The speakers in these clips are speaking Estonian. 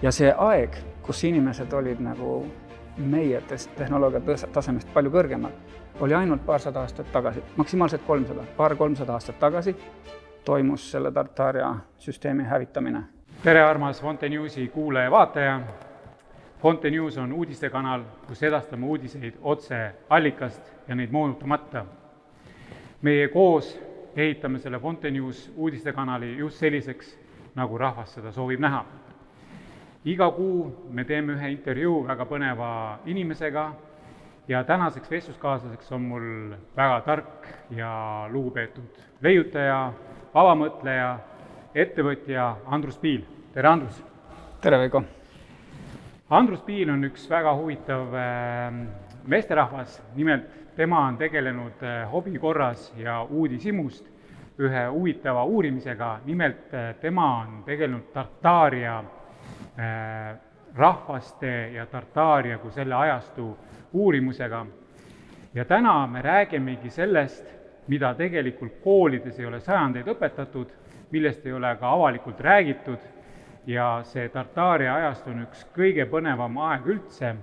Ja see aeg, kus inimesed olid nagu meie tehnoloogia tasemest palju kõrgemal, oli ainult paarsada aastat tagasi, maksimaalselt 300 aastat tagasi toimus selle Tartaaria süsteemi hävitamine. Tere armas Fonte Newsi kuulaja vaataja! Fonte News on uudistekanal, kus edastame uudiseid otse allikast ja neid moonutamata. Meie koos ehitame selle Fonte News uudistekanali just selliseks, nagu rahvas seda soovib näha. Iga kuu me teeme ühe intervjuu väga põneva inimesega ja tänaseks vestluskaaslaseks on mul väga tark ja lugupeetud leiutaja, vabamõtleja, ettevõtja Andrus Piil. Tere, Andrus! Tere, Veiko! Andrus Piil on üks väga huvitav meesterahvas, nimelt tema on tegelenud hobi korras ja uudishimust ühe huvitava uurimisega, nimelt tema on tegelenud Tartaaria rahvaste ja Tartaaria kui selle ajastu uurimusega. Ja täna me räägimegi sellest, mida tegelikult koolides ei ole sajandeid õpetatud, millest ei ole ka avalikult räägitud ja see Tartaaria ajast on üks kõige põnevam aeg üldse,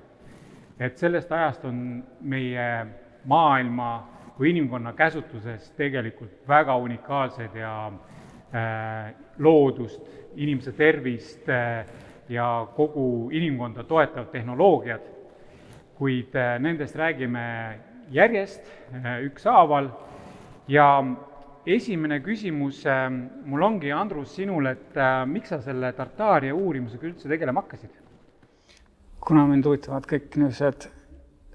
et sellest ajast on meie maailma või inimkonna käsutuses tegelikult väga unikaalsed ja loodust, inimese tervist ja kogu inimkonda toetav tehnoloogiad, kuid nendest räägime järjest ükshaaval. Ja esimene küsimus mul ongi, Andrus, sinul, et miks sa selle Tartaaria uurimusega üldse tegelema hakkasid? Kuna mind huvitavad kõik niisugused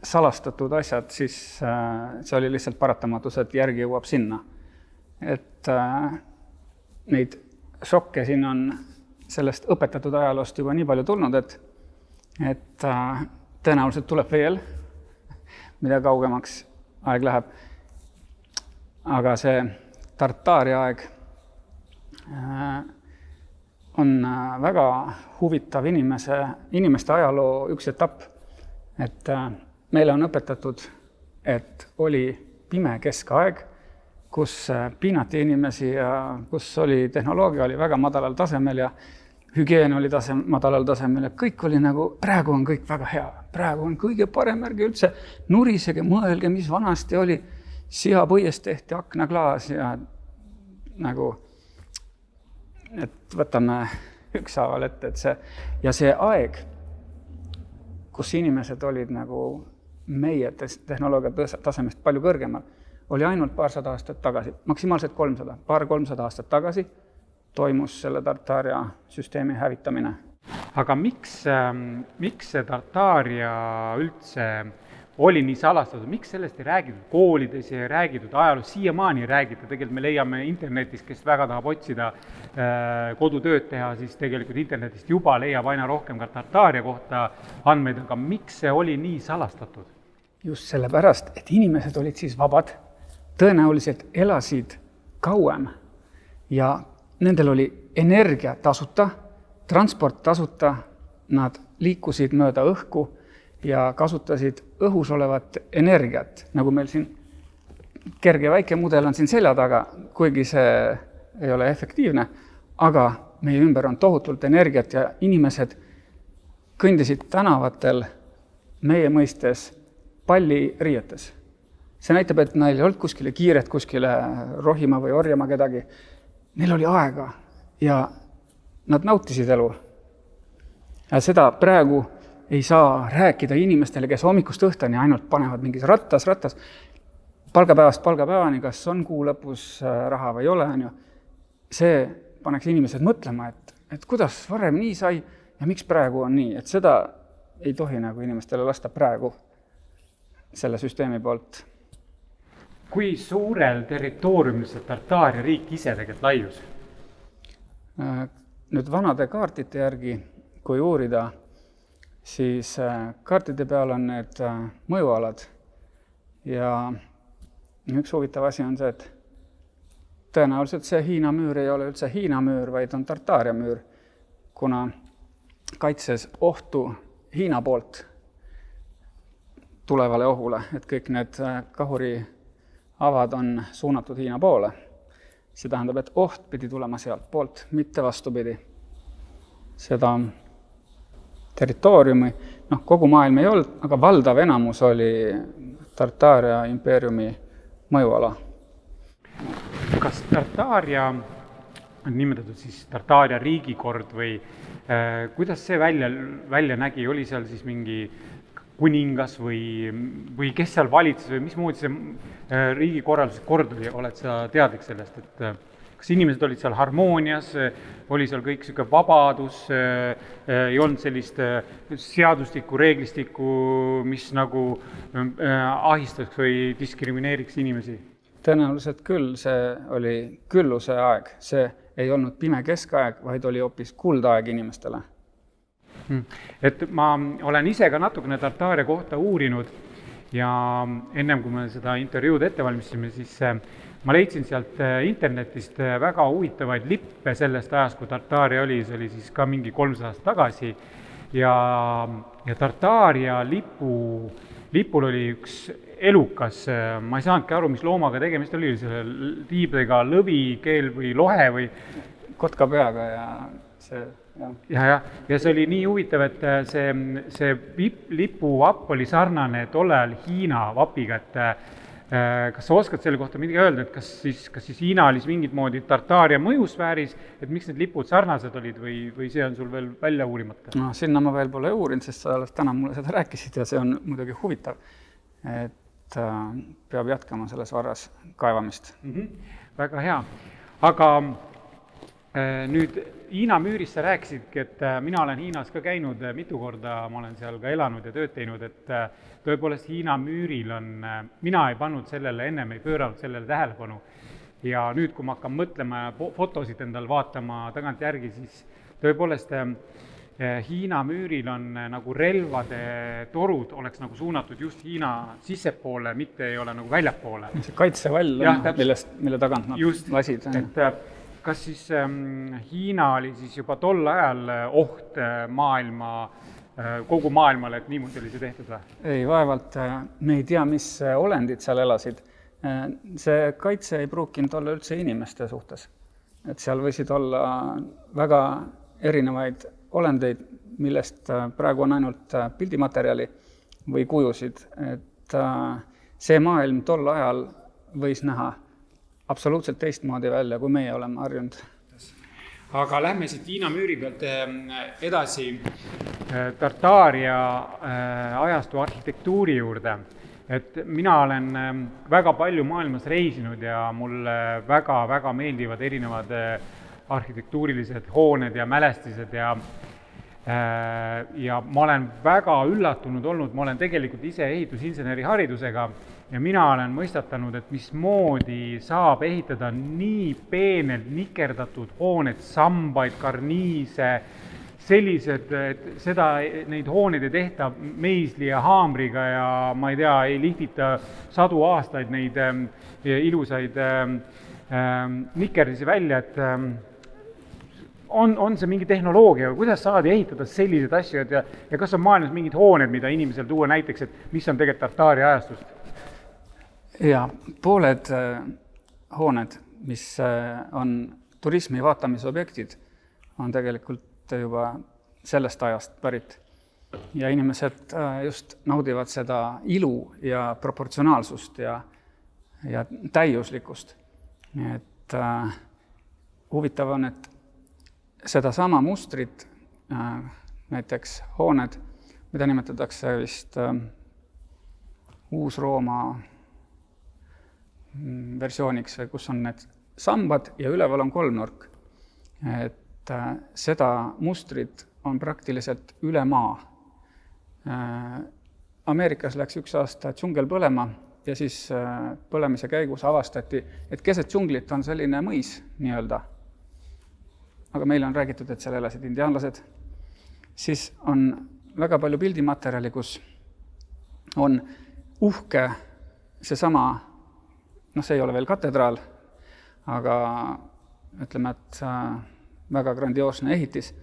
salastatud asjad, siis see oli lihtsalt paratamatus, et järgi jõuab sinna. Et neid šokke siin on sellest õpetatud ajaloost juba nii palju tulnud, et tõenäoliselt tuleb veel, mida kaugemaks aeg läheb. Aga see Tartaaria aeg on väga huvitav inimeste ajaloo üks etapp. Et meile on õpetatud, et oli pime keskaeg, kus piinati inimesi ja kus oli tehnoloogia oli väga madalal tasemel ja hügieen oli madalal tasemel ja kõik oli nagu, praegu on kõik väga hea, praegu on kõige parem, ärge üldse nurisege, mõelge, mis vanasti oli, siapõiest tehti aknaklaas ja nagu, et võtame ükshaaval ette, et see aeg, kus inimesed olid nagu meie tehnoloogia tasemest palju kõrgemal, oli ainult paarsada aastat tagasi, maksimaalselt 300 aastat tagasi toimus selle Tartaaria süsteemi hävitamine. Aga miks see Tartaaria üldse oli nii salastatud? Miks sellest ei räägitud koolides ja ei räägitud ajaloos? Siiamaani ei räägita, tegelikult me leiame internetis, kes väga tahab otsida kodutööd teha, siis tegelikult internetist juba leiab aina rohkem ka Tartaaria kohta andmeid, aga miks see oli nii salastatud? Just sellepärast, et inimesed olid siis vabad, tõenäoliselt elasid kauem ja nendel oli energia tasuta, transport tasuta, nad liikusid mööda õhku ja kasutasid õhus olevat energiat, nagu meil siin kerge väike mudel on siin selja taga, kuigi see ei ole efektiivne, aga meie ümber on tohutult energiat ja inimesed kõndisid tänavatel meie mõistes palliriietes. See näitab, et neil ei olnud kuskile kiiret, kuskile rohima või orjama kedagi. Neil oli aega ja nad nautisid elu. Ja seda praegu ei saa rääkida inimestele, kes hommikust õhtani ainult panevad mingis rattas, palgapäevast palgapäevani, kas on kuu lõpus raha või ei ole. See paneks inimesed mõtlema, et kuidas varem nii sai ja miks praegu on nii. Et seda ei tohi nagu inimestele lasta praegu selle süsteemi poolt. Kui suurel territooriumil see Tartaaria riik ise tegelikult laius? Nüüd vanade kaartite järgi, kui uurida, siis kaartide peal on need mõjualad. Ja üks huvitav asi on see, et tõenäoliselt see Hiina müür ei ole üldse Hiina müür, vaid on Tartaaria müür, kuna kaitses ohtu Hiina poolt tulevale ohule, et kõik need kahuri avad on suunatud Hiina poole. See tähendab, et oht pidi tulema sealt poolt, mitte vastupidi. Seda territooriumi, kogu maailm ei olnud, aga valdav enamus oli Tartaaria impeeriumi mõjuala. Kas Tartaaria on nimetatud siis Tartaaria riigikord või kuidas see välja nägi, oli seal siis mingi kuningas või kes seal valitses või mismoodi see riigikorralduslik kord oli, oled sa teadlik sellest, et kas inimesed olid seal harmoonias, oli seal kõik siuke vabadus, ei olnud sellist seadustikku, reeglistikku, mis nagu ahistaks või diskrimineeriks inimesi? Tõenäoliselt küll, see oli külluse aeg, see ei olnud pime keskaeg, vaid oli hoopis kuldaeg inimestele. Et ma olen ise ka natukene Tartaaria kohta uurinud ja ennem kui me seda intervjuud ette valmistasime, siis ma leidsin sealt internetist väga huvitavaid lippe sellest ajast, kui Tartaaria oli, see oli siis ka mingi 300 aastat tagasi ja Tartaaria lipul oli üks elukas, ma ei saanudki aru, mis loomaga tegemist oli selle tiibadega, lõvi, keel või lohe või kotka peaga ja see ja see oli nii huvitav, et see lipuvapp oli sarnane tolle ajal Hiina vapiga, et kas sa oskad selle kohta midagi öelda, et kas siis Hiina oli mingit moodi Tartaaria mõjusfääris, et miks need lipud sarnased olid või see on sul veel välja uurimata? No sinna ma veel pole uurinud, sest sa alles täna mulle seda rääkisid ja see on muidugi huvitav, et peab jätkama selles varras kaevamist. Väga hea, aga nüüd Hiina müürist sa rääkisidki, et mina olen Hiinas ka käinud mitu korda, ma olen seal ka elanud ja tööd teinud, et tõepoolest Hiina müüril on, mina ei pannud sellele ennem, ei pööranud sellele tähelepanu ja nüüd, kui ma hakkan mõtlema ja fotosid endal vaatama tagantjärgi, siis tõepoolest Hiina müüril on nagu relvade torud oleks nagu suunatud just Hiina sissepoole, mitte ei ole nagu väljapoole. See kaitsevall, mille tagant nad lasid. Kas siis Hiina oli siis juba tol ajal oht kogu maailmale, et niimoodi oli see tehtud või? Ei, vaevalt me ei tea, mis olendid seal elasid. See kaitse ei pruukinud olla üldse inimeste suhtes. Et seal võisid olla väga erinevaid olendeid, millest praegu on ainult pildimaterjali või kujusid. Et see maailm tol ajal võis näha absoluutselt teistmoodi välja, kui meie oleme harjunud. Aga lähme siit Hiina müüri pealt edasi Tartaaria ajastu arhitektuuri juurde. Et mina olen väga palju maailmas reisinud ja mulle väga meeldivad erinevad arhitektuurilised hooned ja mälestised ja ma olen väga üllatunud olnud, ma olen tegelikult ise ehitusinseneri haridusega ja mina olen mõistatanud, et mismoodi saab ehitada nii peenelt nikerdatud hooned, sambaid, karniise, sellised, et neid hooneid ei tehta meisli ja haamriga ja ma ei tea, ei lihvita sadu aastaid neid ilusaid nikerdisi välja, et on see mingi tehnoloogia, kuidas saadi ehitada sellised asju ja kas on maailmas mingid hooned, mida inimesel tuua näiteks, et mis on tegelikult Tartaaria ajastust? Ja pooled hooned, mis on turismi vaatamisobjektid, on tegelikult juba sellest ajast pärit. Ja inimesed just naudivad seda ilu ja proportsionaalsust ja täiuslikkust. Nii et huvitav on, et seda sama mustrit, näiteks hooned, mida nimetatakse vist Uus-Rooma versiooniks, kus on need sambad ja üleval on kolmnurk. Et seda mustrit on praktiliselt üle maa. Ameerikas läks üks aasta džungel põlema ja siis põlemise käigus avastati, et keset džunglit on selline mõis nii-öelda. Aga meile on räägitud, et seal elasid indiaanlased. Siis on väga palju pildimaterjali, kus on uhke seesama, see ei ole veel katedraal, aga ütleme, et väga grandioosne ehitis.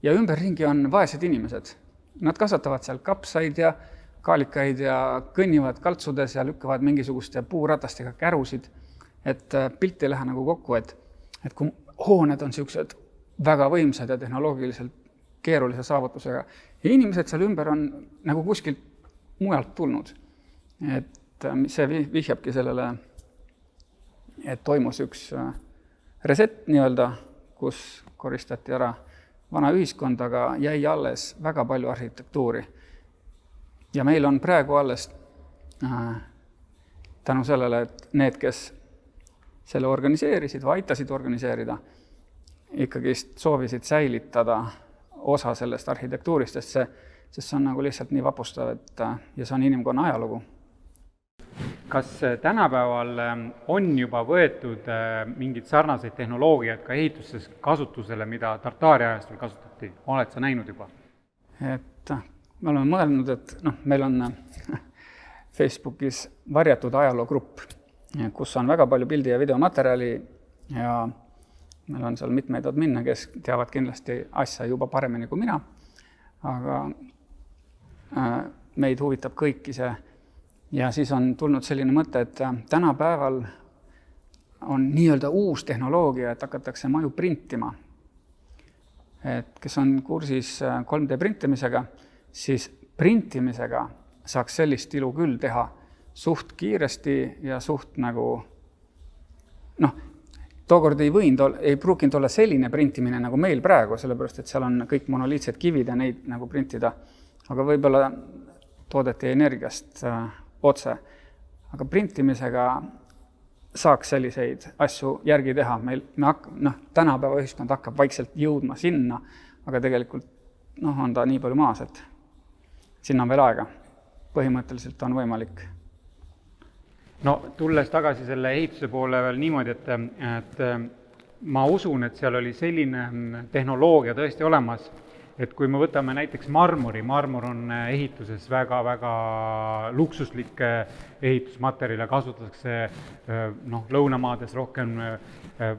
Ja ümberringi on vaesed inimesed. Nad kasvatavad seal kapsaid ja kaalikaid ja kõnnivad kaltsudes ja lükkavad mingisuguste puuratastega kärusid. Et pilt ei lähe nagu kokku, et kui hooned on siuksed väga võimsad ja tehnoloogiliselt keerulise saavutusega. Ja inimesed seal ümber on nagu kuskilt mujalt tulnud. Et see vihjabki sellele, et toimus üks reset nii-öelda, kus koristati ära vana ühiskond, aga jäi alles väga palju arhitektuuri. Ja meil on praegu alles tänu sellele, et need, kes selle organiseerisid või aitasid organiseerida, ikkagi soovisid säilitada osa sellest arhitektuurist, sest see on nagu lihtsalt nii vapustav, ja see on inimkonna ajalugu. Kas tänapäeval on juba võetud mingid sarnaseid tehnoloogiad ka ehituses kasutusele, mida Tartaaria ajastul kasutati? Oled sa näinud juba? Et me oleme mõelnud, et meil on Facebookis varjatud ajaloogrupp, kus on väga palju pildi- ja videomaterjali ja meil on seal mitmeid adminne, kes teavad kindlasti asja juba paremini kui mina, aga meid huvitab kõiki see. Ja siis on tulnud selline mõte, et tänapäeval on nii-öelda uus tehnoloogia, et hakatakse maju printima. Et kes on kursis 3D printimisega, siis printimisega saaks sellist ilu küll teha suht kiiresti ja suht nagu, tookord ei pruukinud olla selline printimine nagu meil praegu, sellepärast, et seal on kõik monoliitsed kivid ja neid nagu printida, aga võib-olla toodeti energiast otse. Aga printimisega saaks selliseid asju järgi teha. Tänapäeva ühiskond hakkab vaikselt jõudma sinna, aga tegelikult on ta nii palju maas, et sinna on veel aega. Põhimõtteliselt on võimalik. Tulles tagasi selle ehituse poole veel niimoodi, et ma usun, et seal oli selline tehnoloogia tõesti olemas, et kui me võtame näiteks marmor on ehituses väga-väga luksuslik ehitusmaterjal ja kasutatakse lõunamaades rohkem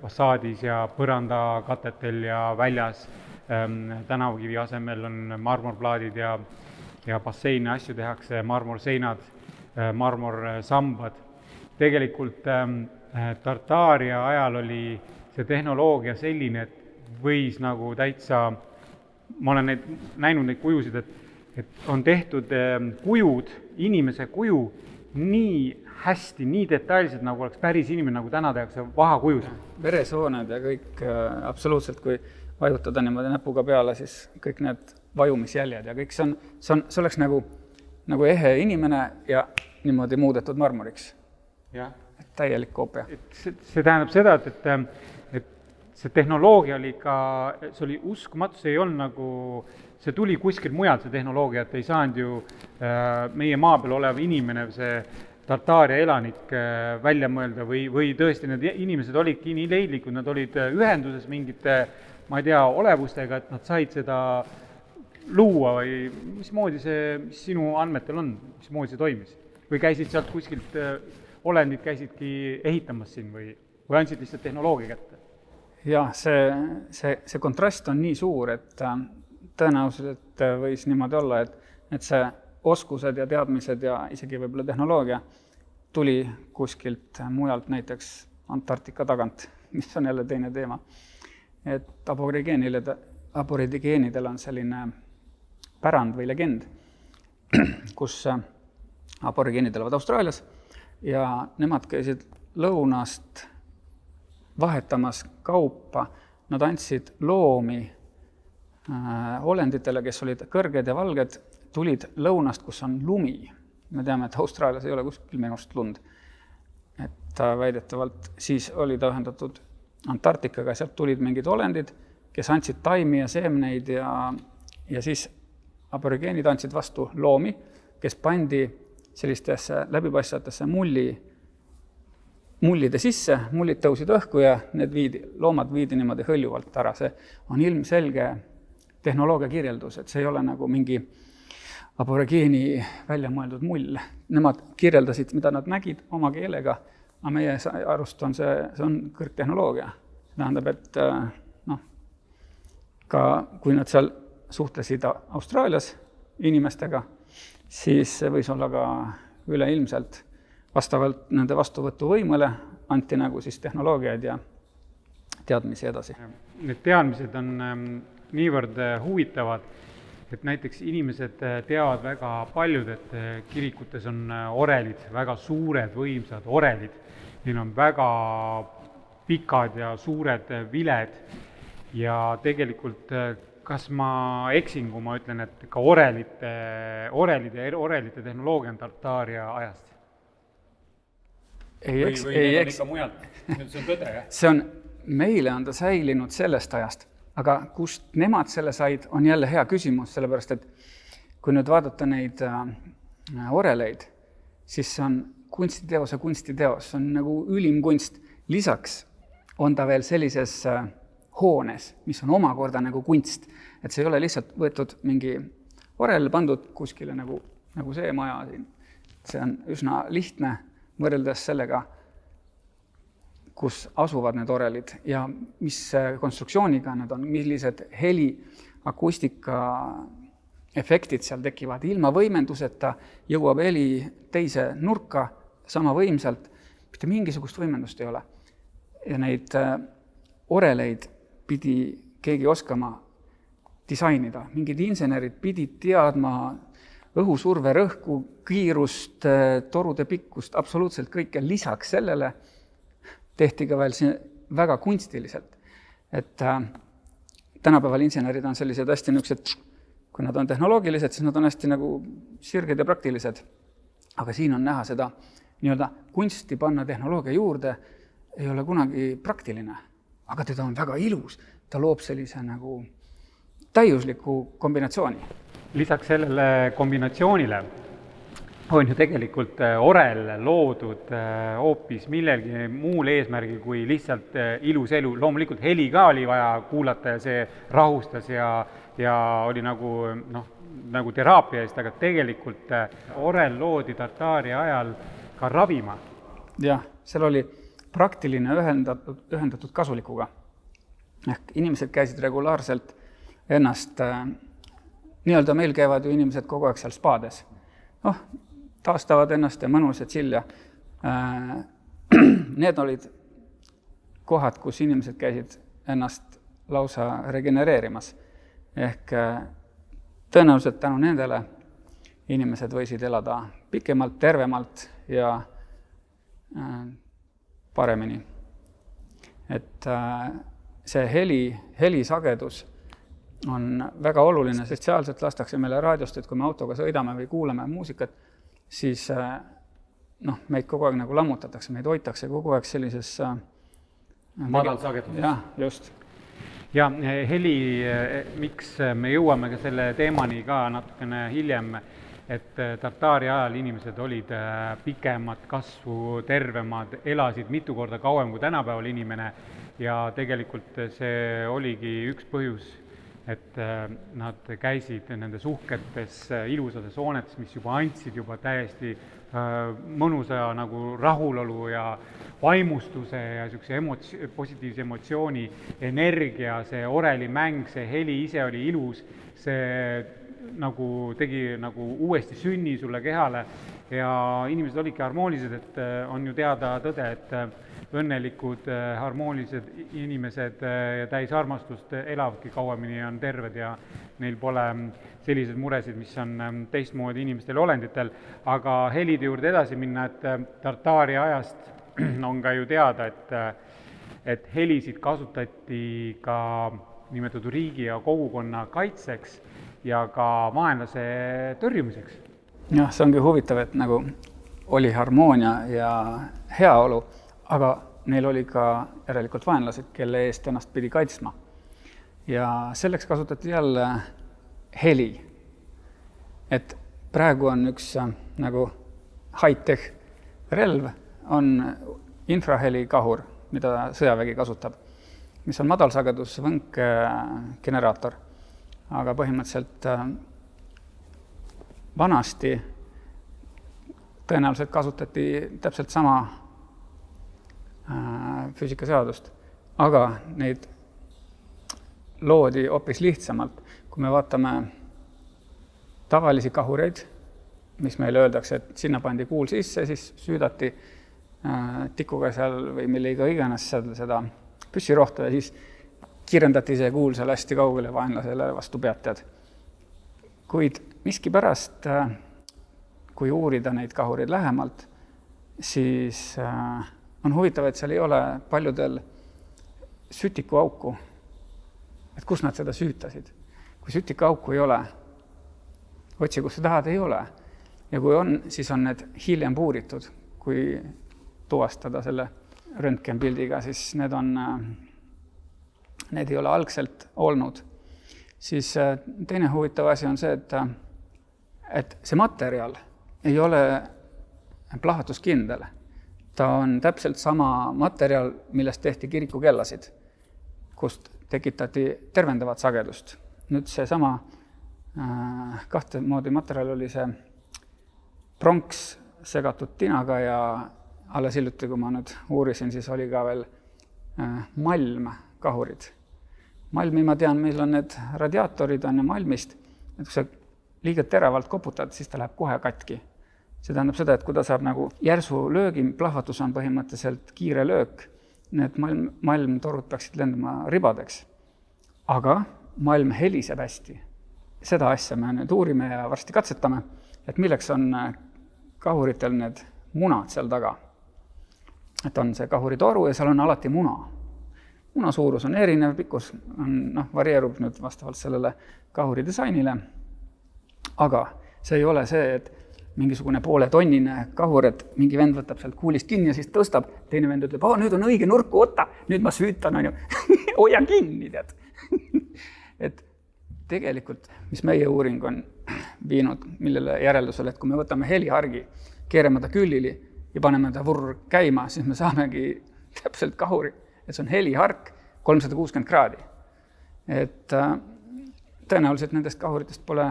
fassaadis ja põrandakatetel ja väljas. Tänavakivi asemel on marmorplaadid ja basseini asju tehakse, marmorseinad, marmorsambad. Tegelikult Tartaaria ajal oli see tehnoloogia selline, et võis nagu täitsa, ma olen näinud neid kujusid, et on tehtud kujud, inimese kuju nii hästi, nii detailselt, nagu oleks päris inimene, nagu täna tehakse vahakujus. Veresooned ja kõik absoluutselt, kui vajutada niimoodi näpuga peale, siis kõik need vajumisjäljed ja kõik see oleks nagu ehe inimene ja niimoodi muudetud marmoriks. Ja. Täielik koopia. See tähendab seda, et see tehnoloogia oli ka, see oli uskumatu, see ei olnud nagu, see tuli kuskil mujal, see tehnoloogia, et ei saanud ju meie maa peal olev inimene, see Tartaaria elanik välja mõelda või tõesti need inimesed olidki nii leidlikud, nad olid ühenduses mingite, ma ei tea, olevustega, et nad said seda luua või mismoodi see, mis sinu andmetel on, mismoodi see toimis? Või käisid sealt kuskilt olendid, käisidki ehitamas siin või andsid lihtsalt tehnoloogia kätte? Ja see kontrast on nii suur, et tõenäoliselt võis niimoodi olla, et see oskused ja teadmised ja isegi võib-olla tehnoloogia tuli kuskilt mujalt, näiteks Antarktika tagant, mis on jälle teine teema. Et aborigeenidel on selline pärand või legend, kus aborigeenid elavad Austraalias ja nemad käisid lõunast vahetamas kaupa, nad andsid loomi olenditele, kes olid kõrged ja valged, tulid lõunast, kus on lumi. Me teame, et Austraalias ei ole kuskil minust lund. Et väidetavalt siis oli ta ühendatud Antarktikaga, sealt tulid mingid olendid, kes andsid taimi ja seemneid ja siis aborigeenid andsid vastu loomi, kes pandi sellistesse läbipaistvatesse mullide sisse, mullid tõusid õhku ja loomad viidi niimoodi hõljuvalt ära. See on ilmselge tehnoloogia kirjeldus, et see ei ole nagu mingi aborigeeni välja mõeldud mull. Nemad kirjeldasid, mida nad nägid oma keelega, aga meie arust on see on kõrgtehnoloogia. See tähendab, et ka kui nad seal suhtlesid Austraalias inimestega, siis see võis olla ka üleilmselt vastavalt nende vastuvõtuvõimele anti nagu siis tehnoloogiaid ja teadmisi edasi. Need teadmised on niivõrd huvitavad, et näiteks inimesed teavad väga paljud, et kirikutes on orelid, väga suured, võimsad orelid. Neil on väga pikad ja suured viled ja tegelikult kas ma eksin, kui ma ütlen, et ka orelite tehnoloogia on Tartaaria ajast? Ei eks. Ikka mujalt, see on tõde, jah? Meile on ta säilinud sellest ajast, aga kust nemad selle said, on jälle hea küsimus, sellepärast et kui nüüd vaadata neid oreleid, siis see on kunstiteos ja kunstiteos, see on nagu ülim kunst. Lisaks on ta veel sellises hoones, mis on omakorda nagu kunst, et see ei ole lihtsalt võetud mingi orel pandud kuskile nagu see maja siin. See on üsna lihtne võrreldes sellega, kus asuvad need orelid ja mis konstruktsiooniga need on, millised heli, akustika efektid seal tekivad. Ilma võimenduseta jõuab heli teise nurka sama võimsalt, mitte mingisugust võimendust ei ole. Ja neid oreleid pidi keegi oskama disainida. Mingid insenerid pidid teadma õhusurve rõhku, kiirust, torude pikkust, absoluutselt kõike. Lisaks sellele tehti ka veel väga kunstiliselt. Et tänapäeval insenerid on sellised hästi niisugused, kui nad on tehnoloogilised, siis nad on hästi nagu sirged ja praktilised. Aga siin on näha seda nii-öelda kunsti panna tehnoloogia juurde, ei ole kunagi praktiline. Aga teda on väga ilus. Ta loob sellise nagu täiusliku kombinatsiooni. Lisaks sellele kombinatsioonile on ju tegelikult orel loodud hoopis millelgi muul eesmärgil kui lihtsalt ilus elu. Loomulikult heli ka oli vaja kuulata ja see rahustas ja oli nagu teraapia eest, aga tegelikult orel loodi Tartaaria ajal ka ravima. Jah, seal oli praktiline ühendatud kasulikuga. Ehk inimesed käisid regulaarselt ennast, nii-öelda meil käivad ju inimesed kogu aeg seal spaades. Taastavad ennast ja mõnusad chill ja need olid kohad, kus inimesed käisid ennast lausa regenereerimas. Ehk tõenäoliselt tänu nendele inimesed võisid elada pikemalt, tervemalt ja paremini. Et see helisagedus on väga oluline, spetsiaalselt lastakse meile raadiost, et kui me autoga sõidame või kuulame muusikat, siis meid kogu aeg nagu lammutatakse, meid hoitakse kogu aeg sellises madalsageduses. Jah, just. Ja heli, miks me jõuame ka selle teemani ka natukene hiljem, et Tartaaria ajal inimesed olid pikemad kasvu, tervemad, elasid mitu korda kauem kui tänapäeval inimene ja tegelikult see oligi üks põhjus, et nad käisid nendes uhketes ilusates hoonetes, mis juba andsid juba täiesti mõnusa nagu rahulolu ja vaimustuse ja positiivse emotsiooni, energia, see orelimäng, see heli ise oli ilus, see nagu tegi nagu uuesti sünni sulle kehale ja inimesed olidki harmoonilised, et on ju teada tõde, et õnnelikud, harmoonilised inimesed ja täis armastust elavadki kauemini ja on terved ja neil pole sellised muresid, mis on teistmoodi inimestel olenditel. Aga helide juurde edasi minna, et Tartaaria ajast on ka ju teada, et helisid kasutati ka nimetatud riigi ja kogukonna kaitseks ja ka vaenlase tõrjumiseks. Jah, see ongi huvitav, et nagu oli harmoonia ja heaolu, aga neil oli ka järelikult vaenlased, kelle eest ennast pidi kaitsma. Ja selleks kasutati jälle heli. Et praegu on üks nagu high-tech relv, on infrahelikahur, mida sõjavägi kasutab, mis on madalsagedus võnkgeneraator. Aga põhimõtteliselt vanasti tõenäoliselt kasutati täpselt sama füüsikaseadust, aga neid loodi hoopis lihtsamalt. Kui me vaatame tavalisi kahureid, mis meile öeldakse, et sinna pandi kuul sisse, siis süüdati tikuga seal või millega iganes seda püssirohtu ja siis kiirendati see kuul seal hästi kaugele vaenlasele vastu pead. Kuid miskipärast, kui uurida neid kahureid lähemalt, siis on huvitav, et seal ei ole paljudel sütikuauku. Et kus nad seda süütasid. Kui sütikuauku ei ole, otsi, kus sa tahad, ei ole. Ja kui on, siis on need hiljem puuritud, kui tuvastada selle röntgenpildiga, siis need ei ole algselt olnud. Siis teine huvitav asi on see, et see materjal ei ole plahvatuskindel. Ta on täpselt sama materjal, millest tehti kirikukellasid, kust tekitati tervendavat sagedust. Nüüd see sama kahte moodi materjal oli see pronks segatud tinaga ja alles hiljuti, kui ma nüüd uurisin, siis oli ka veel malm kahurid. Malmi ma tean, meil on need radiaatorid on ja malmist, et kui sa liiga teravalt koputad, siis ta läheb kohe katki. See tähendab seda, et kui ta saab nagu järsu löögi, plahvatus on põhimõtteliselt kiire löök, need malmtorud peaksid lendama ribadeks. Aga malm heliseb hästi. Seda asja me nüüd uurime ja varsti katsetame, et milleks on kahuritel need munad seal taga. Et on see kahuritoru ja seal on alati muna. Muna suurus on erinev, pikkus varieerub nüüd vastavalt sellele kahuri disainile. Aga see ei ole see, et mingisugune pooletonnine kahur, et mingi vend võtab sealt kuulist kinni ja siis tõstab. Teine vend ütleb, nüüd on õige nurku otta, nüüd ma süütan, on ju. Hoia kinni, tead. Et tegelikult, mis meie uuring on viinud, millele järeldusele, et kui me võtame helihargi, keerame ta küllili ja paneme ta vurr käima, siis me saamegi täpselt kahuri, et see on helihark 360 kraadi. Et tõenäoliselt nendest kahuritest pole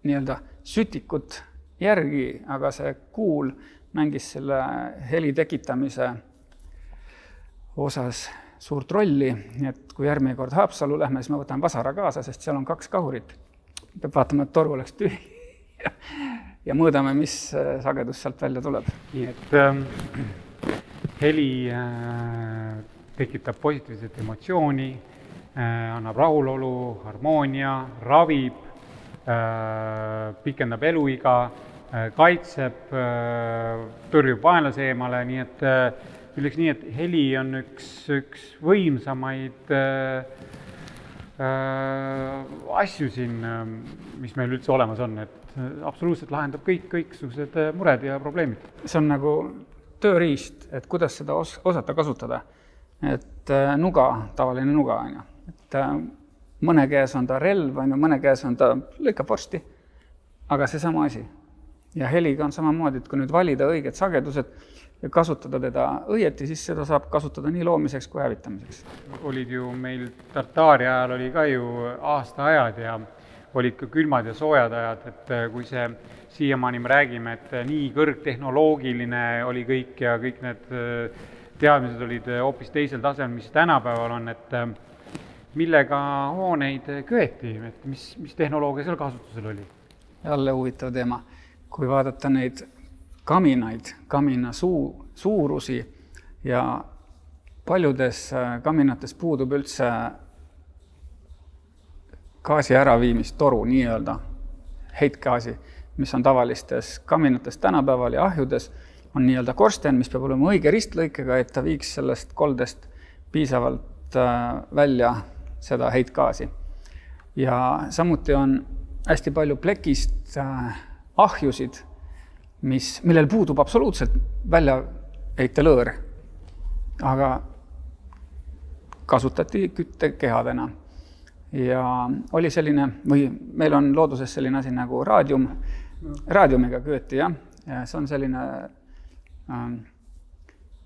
nii-öelda sütikut järgi, aga see kuul mängis selle heli tekitamise osas suurt rolli, et kui järgmine kord Haapsallu lähme, siis me võtame vasara kaasa, sest seal on 2 kahurit. Peab vaatama, et toru oleks tühi ja mõõdame, mis sagedus sealt välja tuleb. Nii et heli tekitab positiivset emotsiooni, annab rahulolu, harmoonia, ravib, pikendab eluiga, kaitseb, tõrjub vaenlase eemale, nii et ütleks nii, et heli on üks võimsamaid asju siin, mis meil üldse olemas on, et absoluutselt lahendab kõiksugused mured ja probleemid. See on nagu tööriist, et kuidas seda osata kasutada. Et nuga, tavaline nuga on ju. Et mõne käes on ta relv, mõne käes on ta lõikaporsti, aga see sama asi. Ja heliga on samamoodi, et kui nüüd valida õiged sagedused ja kasutada teda õieti, siis seda saab kasutada nii loomiseks kui hävitamiseks. Olid ju meil Tartaaria ajal oli ka ju aastaajad ja olid ka külmad ja soojad ajad, et kui see siiamaani me räägime, et nii kõrgtehnoloogiline oli kõik ja kõik need teadmised olid hoopis teisel tasemel, mis tänapäeval on, et millega hooneid köeti, et mis tehnoloogia seal kasutusel oli? Jälle huvitav teema. Kui vaadata neid kaminaid, kamina suurusi ja paljudes kaminates puudub üldse gaasi äraviimistoru, nii-öelda heitgaasi, mis on tavalistes kaminates tänapäeval ja ahjudes, on nii-öelda korsten, mis peab olema õige ristlõikega, et ta viiks sellest koldest piisavalt välja seda heitgaasi. Ja samuti on hästi palju plekist ahjusid, millel puudub absoluutselt väljaheitelõõr, aga kasutati küttekehadena. Ja oli selline, või meil on looduses selline asi nagu raadiumiga kööti, ja see on selline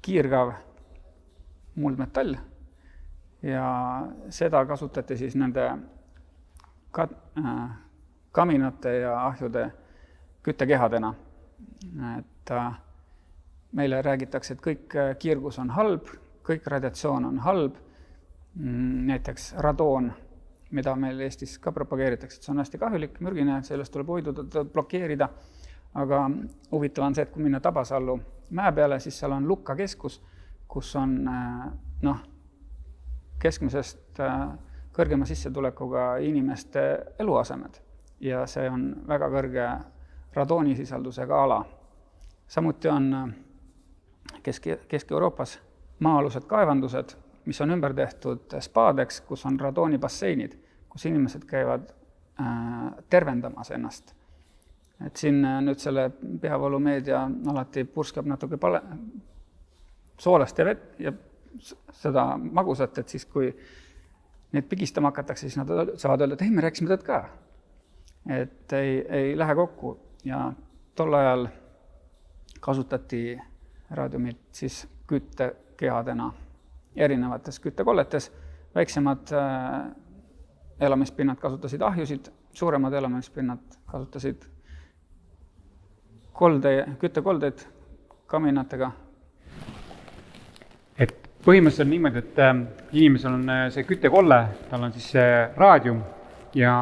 kiirgav muldmetall ja seda kasutati siis nende kaminate ja ahjude küttekehadena. Et meile räägitakse, et kõik kiirgus on halb, kõik radiatsioon on halb, näiteks radoon, mida meil Eestis ka propageeritakse, et see on hästi kahjulik, mürgine, sellest tuleb hoiduda, blokeerida, aga huvitav on see, et kui minna Tabasallu mäe peale, siis seal on Lukka keskus, kus on keskmisest kõrgema sissetulekuga inimeste eluasemed ja see on väga kõrge radoonisisaldusega ala. Samuti on Kesk-Euroopas maa-alused kaevandused, mis on ümber tehtud spaadeks, kus on radoonibasseinid, kus inimesed käivad tervendamas ennast. Et siin nüüd selle peavalumeedia alati purskab natuke soolast ja vett ja seda magusat, et siis kui neid pigistama hakatakse, siis nad saavad öelda, et ei, me rääkisime tõtt ka. Et ei lähe kokku ja tol ajal kasutati raadiumit siis küttekehadena erinevates küttekolletes. Väiksemad elamispinnad kasutasid ahjusid, suuremad elamispinnad kasutasid küttekoldeid kaminatega. Et põhimõtteliselt on niimoodi, et inimesel on see küttekolle, tal on siis see raadium ja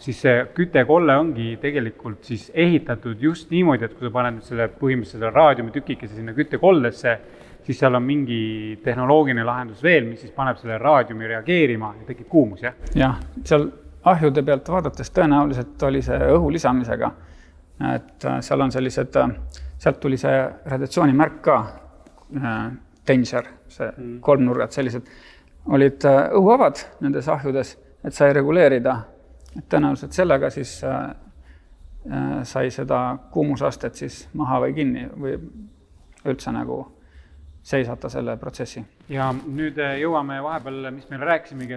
siis see küttekolle ongi tegelikult siis ehitatud just niimoodi, et kui sa paned nüüd selle põhimõtteliselt raadiumi tükikese sinna küttekollesse, siis seal on mingi tehnoloogiline lahendus veel, mis siis paneb selle raadiumi reageerima ja tekib kuumus, jah? Jah, seal ahjude pealt vaadates tõenäoliselt oli see õhu lisamisega, et seal on sellised, sealt tuli see radiatsioonimärk ka, danger, see kolmnurgad sellised, olid õhuavad nendes ahjudes, et sai reguleerida, et tõenäoliselt sellega siis sai seda kuumusastet siis maha või kinni või üldse nagu seisata selle protsessi. Ja nüüd jõuame vahepeal, mis meil rääkisimegi,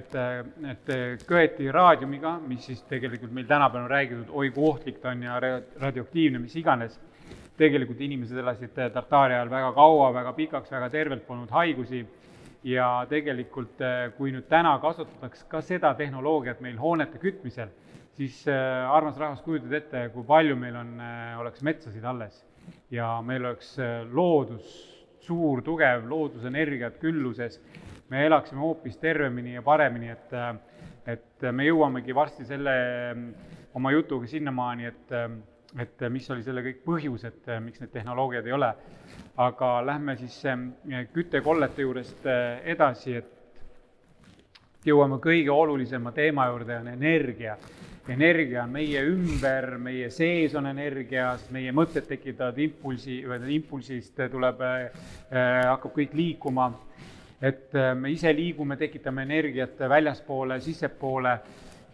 et köeti raadiumiga, mis siis tegelikult meil tänapäeval on räägitud, oi kui ohtlik ta on ja radioaktiivne, mis iganes. Tegelikult inimesed elasid Tartaaria ajal väga kaua, väga pikaks, väga tervelt polnud haigusi ja tegelikult kui nüüd täna kasutatakse ka seda tehnoloogiat meil hoonete kütmisel, siis armas rahvas kujutad ette, kui palju meil oleks metsasid alles ja meil oleks loodus suur, tugev loodusenergiat külluses, me elaksime hoopis tervemini ja paremini, et me jõuamegi varsti selle oma jutuga sinnamaani, et mis oli selle kõik põhjus, et miks need tehnoloogiad ei ole. Aga lähme siis küttekollete juurest edasi, et jõuame kõige olulisema teema juurde, on energia. Energia on meie ümber, meie sees on energias, meie mõtted tekitavad impulsist tuleb, hakkab kõik liikuma. Et me ise liigume, tekitame energiat väljaspoole, sissepoole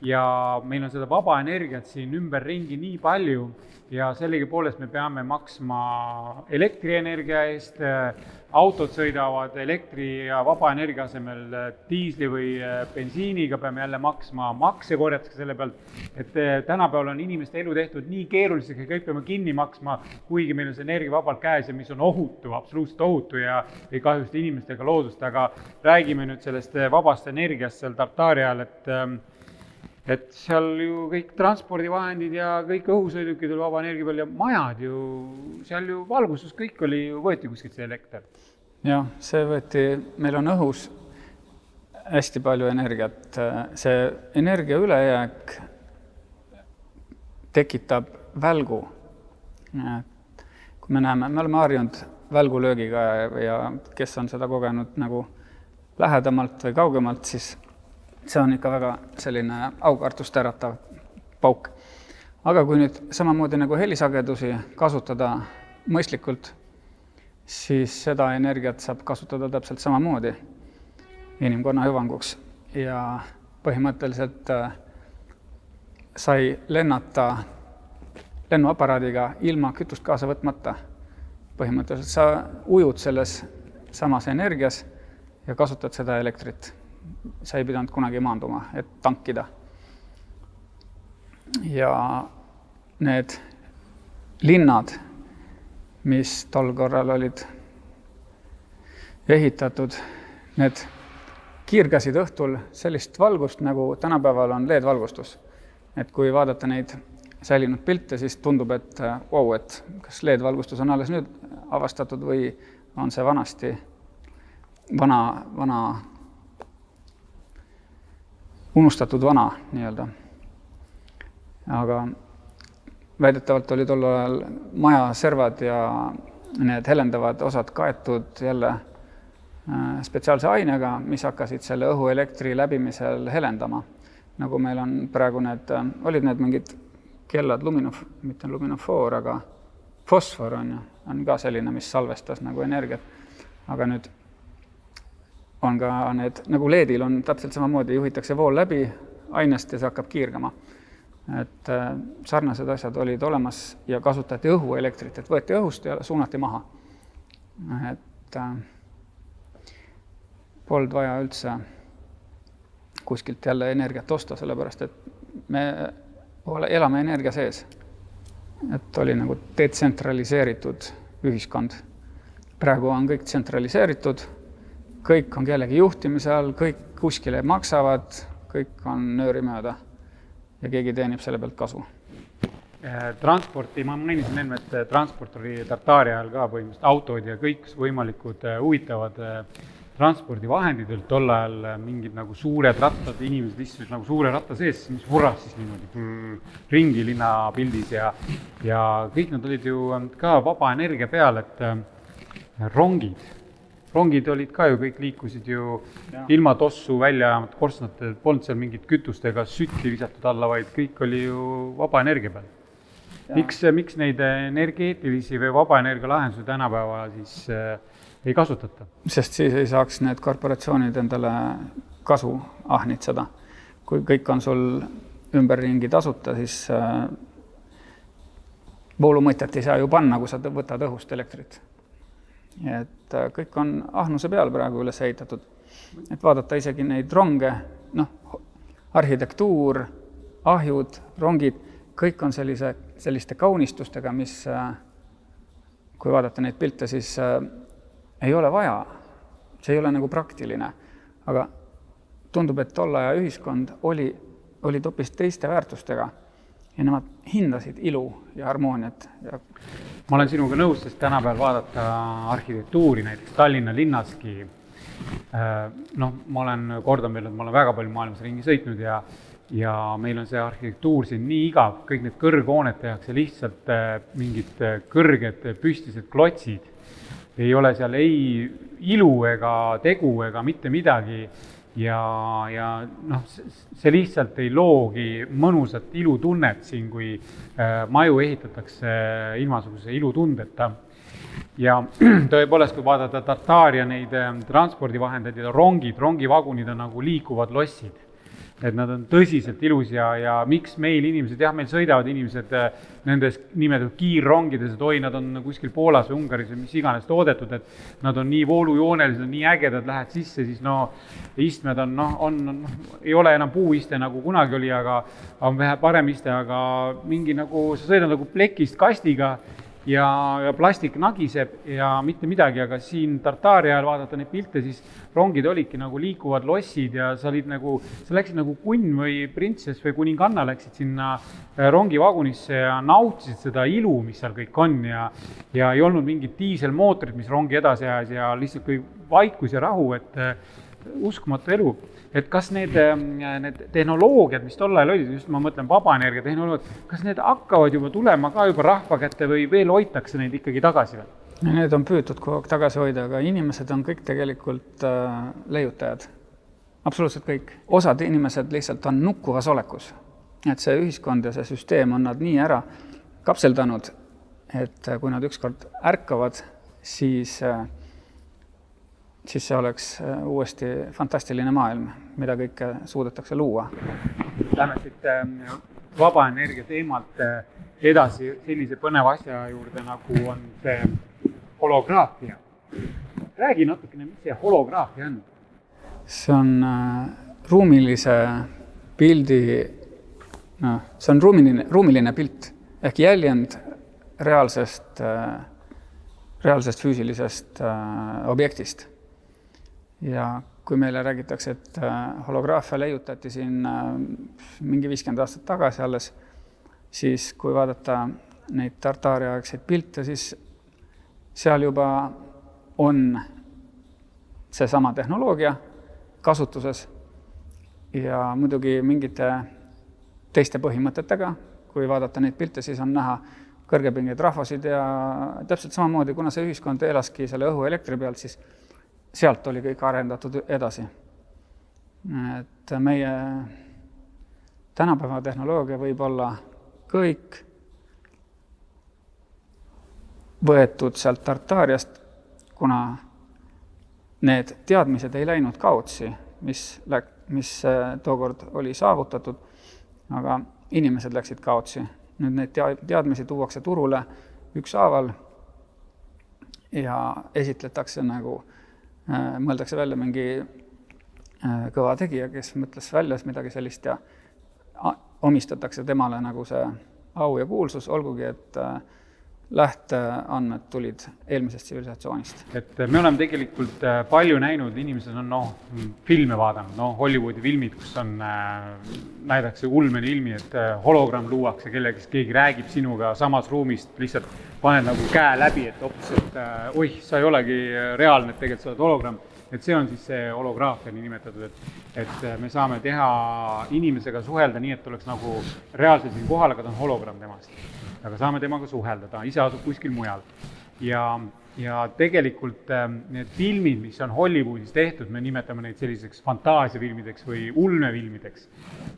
ja meil on seda vaba energiat siin ümberringi nii palju ja sellegi poolest me peame maksma elektrienergia eest, autod sõidavad elektri ja vaba energia asemel diisli või bensiiniga, peame jälle maksma, makse korjatakse selle pealt, et tänapäeval on inimeste elu tehtud nii keeruliseks ja kõik peame kinni maksma, kuigi meil on see energia vabalt käes ja mis on ohutu, absoluutselt ohutu ja ei kahjusta inimestega loodust, aga räägime nüüd sellest vabast energiast seal Tartaarial, et seal ju kõik transpordivahendid ja kõik õhusõidukid oli vaba energia peal ja majad ju, seal ju valgustus kõik oli, võeti kuskilt see elekter. Jah, see võeti, meil on õhus hästi palju energiat. See energia ülejääk tekitab välgu. Kui me näeme, me oleme harjunud välgulöögiga ja kes on seda kogenud nagu lähedamalt või kaugemalt, siis see on ikka väga selline aukartust äratav pauk. Aga kui nüüd samamoodi nagu helisagedusi kasutada mõistlikult, siis seda energiat saab kasutada täpselt samamoodi inimkonna hüvanguks. Ja põhimõtteliselt sai lennata lennuaparaadiga ilma kütust kaasa võtmata. Põhimõtteliselt sa ujud selles samas energias ja kasutad seda elektrit. Sa ei pidanud kunagi maanduma, et tankida. Ja need linnad, mis tol korral olid ehitatud, need kiirgasid õhtul sellist valgust, nagu tänapäeval on LED-valgustus. Et kui vaadata neid säilinud pilte, siis tundub, et wow, et kas LED-valgustus on alles nüüd avastatud või on see vanasti vana unustatud vana nii-öelda. Aga väidetavalt oli tol ajal maja servad ja need helendavad osad kaetud jälle spetsiaalse ainega, mis hakkasid selle õhuelektri läbimisel helendama. Nagu meil on praegu olid need mingid kellad, mitte luminofoor, aga fosfor on ka selline, mis salvestas nagu energiat. Aga nüüd on ka need, nagu LED-il on täpselt samamoodi, juhitakse vool läbi ainest ja see hakkab kiirgama. Et sarnased asjad olid olemas ja kasutati õhuelektrit, et võeti õhust ja suunati maha. Et polnud vaja üldse kuskilt jälle energiat osta, sellepärast et me elame energia sees. Et oli nagu detsentraliseeritud ühiskond. Praegu on kõik tsentraliseeritud, kõik on kellegi juhtimise all, kõik kuskile maksavad, kõik on nöörimööda ja keegi teenib selle pealt kasu. Transporti, ma mainisin enne, et transport oli Tartaaria ajal ka põhimõtteliselt autod ja kõik võimalikud huvitavad transpordivahendid olid tol ajal mingid nagu suured rattad, inimesed istusid nagu suure ratta sees, mis vurras siis niimoodi ringi linnapildis ja kõik nad olid ju ka vaba energia peal, et rongid olid ka ju, kõik liikusid ju ilma tossu välja, korstnatel polnud seal mingit kütustega sütti visatud alla, vaid kõik oli ju vaba energia peal. Miks neid energeetilisi või vaba energia lahendusi tänapäeva siis ei kasutata? Sest siis ei saaks need korporatsioonid endale kasu ahnitseda. Kui kõik on sul ümberringi tasuta, siis voolumõtjat ei saa ju panna, kui sa võtad õhust elektrit. Et kõik on ahnuse peal praegu üles ehitatud. Et vaadata isegi neid ronge, arhitektuur, ahjud, rongid, kõik on selliste kaunistustega, mis, kui vaadata neid pilte, siis ei ole vaja. See ei ole nagu praktiline. Aga tundub, et tolle aja ühiskond oli hoopis teiste väärtustega ja nemad hindasid ilu ja harmooniat. Ma olen sinuga nõus, sest tänapäeval vaadata arhitektuuri, näiteks Tallinna linnaski. Ma olen väga palju maailmas ringi sõitnud ja meil on see arhitektuur siin nii igav, kõik need kõrghooned tehakse lihtsalt mingid kõrged püstised klotsid. Ei ole seal ei ilu ega tegu ega mitte midagi ja see lihtsalt ei loogi mõnusat ilutunnet siin, kui maju ehitatakse ilmasuguse ilutundeta. Ja tõepoolest, kui vaadata Tartaaria neid transpordivahendeid ja rongivagunid on nagu liikuvad lossid. Et nad on tõsiselt ilus ja miks meil inimesed, meil sõidavad inimesed nendes nimetatud kiirrongides, et nad on kuskil Poolas või Ungaris või mis iganes toodetud, et nad on nii voolujoonelised, nii ägedad, lähed sisse, siis istmed ei ole enam puuiste nagu kunagi oli, aga on vähe parem iste, aga mingi nagu, sa sõidad nagu plekist kastiga ja plastik nagiseb ja mitte midagi, aga siin Tartaaria ajal vaadata neid pilte, siis rongid olidki nagu liikuvad lossid ja sa läksid nagu kunn või printsess või kuninganna läksid sinna rongivagunisse ja nautisid seda ilu, mis seal kõik on ja ei olnud mingid diiselmootorid, mis rongi edasi ajas ja lihtsalt kõik vaikus ja rahu, et uskumatu elu. Et kas need tehnoloogiad, mis tol ajal olid, just ma mõtlen vabaenergia tehnoloogiad, kas need hakkavad juba tulema ka juba rahva kätte või veel hoitakse neid ikkagi tagasi veel? Need on püütud kogu aeg tagasi hoida, aga inimesed on kõik tegelikult leiutajad. Absoluutselt kõik. Osad inimesed lihtsalt on nukkuvas olekus. Et see ühiskond ja see süsteem on nad nii ära kapseldanud, et kui nad ükskord ärkavad, siis see oleks uuesti fantastiline maailm, mida kõike suudetakse luua. Lähme siit vabaenergia teemalt edasi sellise põneva asja juurde, nagu on see holograafia. Räägi natukene, mis see holograafia on? See on ruumilise pildi, see on ruumiline pilt ehk jäljend reaalsest füüsilisest objektist. Ja kui meile räägitakse, et holograafia leiutati siin mingi 50 aastat tagasi alles, siis kui vaadata neid Tartaaria-aegseid pilte, siis seal juba on seesama tehnoloogia kasutuses ja muidugi mingite teiste põhimõtetega. Kui vaadata neid pilte, siis on näha kõrgepingeid rahvasid ja täpselt samamoodi, kuna see ühiskond elaski selle õhuelektri pealt, siis sealt oli kõik arendatud edasi. Et meie tänapäeva tehnoloogia võib olla kõik võetud sealt Tartaariast, kuna need teadmised ei läinud kaotsi, mis tookord oli saavutatud, aga inimesed läksid kaotsi. Nüüd need teadmisi tuuakse turule ükshaaval ja esitletakse nagu, mõeldakse välja mingi kõva tegija, kes mõtles välja midagi sellist ja omistatakse temale nagu see au ja kuulsus, olgugi, et lähteandmed tulid eelmisest tsivilisatsioonist. Et me oleme tegelikult palju näinud, inimesed on filme vaadanud, Hollywoodi filmid, kus on näidatakse ulmeni ilmi, et hologramm luuakse kellegi, keegi räägib sinuga samas ruumist, lihtsalt paned nagu käe läbi, et hoopis, et oih, sa ei olegi reaalne, et tegelikult sa oled hologramm. Et see on siis see holograafia nii nimetatud, et me saame teha inimesega suhelda nii, et oleks nagu reaalselt siin kohal, aga ta on hologramm temast. Aga saame temaga suhelda, ta ise asub kuskil mujal. Ja tegelikult need filmid, mis on Hollywoodis tehtud, me nimetame neid selliseks fantaasiafilmideks või ulmefilmideks,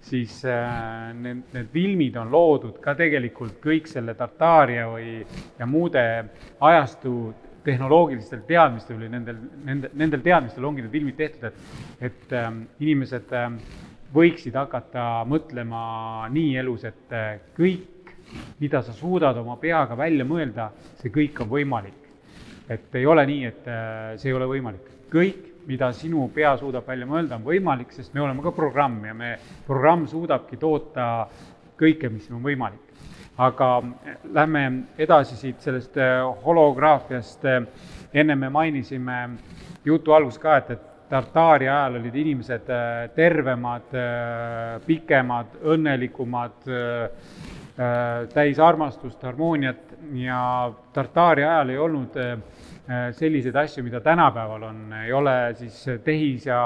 siis need filmid on loodud ka tegelikult kõik selle Tartaaria ja muude ajastu tehnoloogilistel teadmistel või nendel teadmistel ongi need filmid tehtud, et inimesed võiksid hakata mõtlema nii elus, et kõik, mida sa suudad oma peaga välja mõelda, see kõik on võimalik. Et ei ole nii, et see ei ole võimalik. Kõik, mida sinu pea suudab välja mõelda, on võimalik, sest me oleme ka programm ja programm suudabki toota kõike, mis on võimalik. Aga lähme edasi siit sellest holograafiast. Enne me mainisime jutu algus ka, et Tartaaria ajal olid inimesed tervemad, pikemad, õnnelikumad, täis armastust, harmooniat ja Tartaaria ajal ei olnud selliseid asju, mida tänapäeval on. Ei ole siis tehis ja